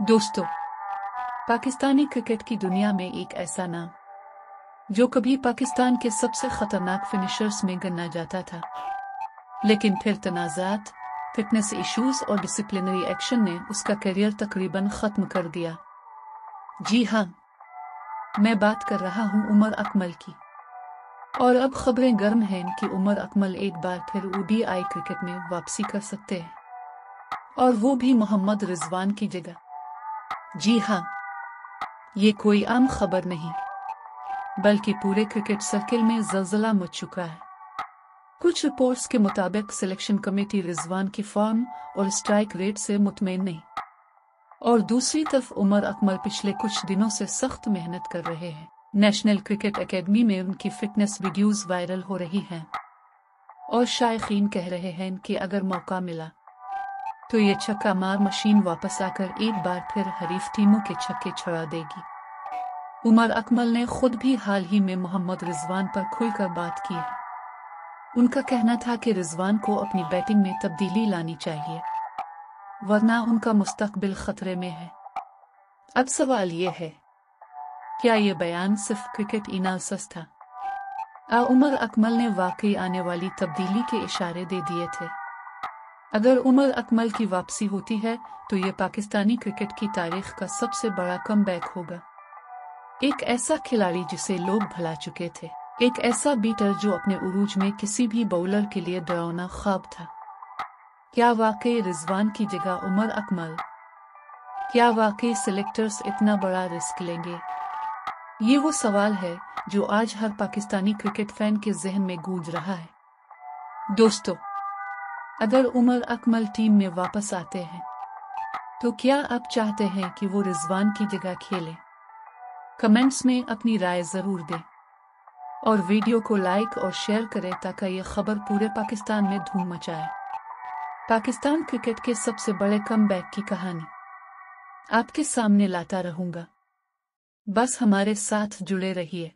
दोस्तों, पाकिस्तानी क्रिकेट की दुनिया में एक ऐसा नाम जो कभी पाकिस्तान के सबसे खतरनाक फिनिशर्स में गिना जाता था, लेकिन फिर तनाज़ात, फिटनेस इश्यूज और डिसिप्लिनरी एक्शन ने उसका करियर तकरीबन खत्म कर दिया। जी हाँ, मैं बात कर रहा हूँ उमर अकमल की। और अब खबरें गर्म हैं कि उमर अकमल एक बार फिर ODI क्रिकेट में वापसी कर सकते हैं, और वो भी मोहम्मद रिजवान की जगह। जी हाँ, ये कोई आम खबर नहीं, बल्कि पूरे क्रिकेट सर्किल में ज़लज़ला मच चुका है। कुछ रिपोर्ट्स के मुताबिक सिलेक्शन कमेटी रिजवान की फॉर्म और स्ट्राइक रेट से मुतमईन नहीं, और दूसरी तरफ उमर अकमल पिछले कुछ दिनों से सख्त मेहनत कर रहे हैं। नेशनल क्रिकेट एकेडमी में उनकी फिटनेस वीडियोस वायरल हो रही हैं, और शायकीन कह रहे हैं कि अगर मौका मिला तो ये छक्का मार मशीन वापस आकर एक बार फिर हरीफ टीमों के छक्के छुड़ा देगी। उमर अकमल ने खुद भी हाल ही में मोहम्मद रिजवान पर खुलकर बात की है। उनका कहना था कि रिजवान को अपनी बैटिंग में तब्दीली लानी चाहिए, वरना उनका मुस्तकबिल खतरे में है। अब सवाल ये है, क्या ये बयान सिर्फ क्रिकेट एनालिसिस था? उमर अकमल ने वाकई आने वाली तब्दीली के इशारे दे दिए थे? अगर उमर अकमल की वापसी होती है तो ये पाकिस्तानी क्रिकेट की तारीख का सबसे बड़ा कमबैक होगा। एक ऐसा खिलाड़ी जिसे लोग भुला चुके थे, एक ऐसा बीटर जो अपने उरूज में किसी भी बॉलर के लिए डरावना ख्वाब था। क्या वाकई रिजवान की जगह उमर अकमल? क्या वाकई सिलेक्टर्स इतना बड़ा रिस्क लेंगे? ये वो सवाल है जो आज हर पाकिस्तानी क्रिकेट फैन के जहन में गूंज रहा है। दोस्तों, अगर उमर अकमल टीम में वापस आते हैं तो क्या आप चाहते हैं कि वो रिजवान की जगह खेलें? कमेंट्स में अपनी राय जरूर दें, और वीडियो को लाइक और शेयर करें ताकि ये खबर पूरे पाकिस्तान में धूम मचाए। पाकिस्तान क्रिकेट के सबसे बड़े कमबैक की कहानी आपके सामने लाता रहूंगा। बस हमारे साथ जुड़े रहिए।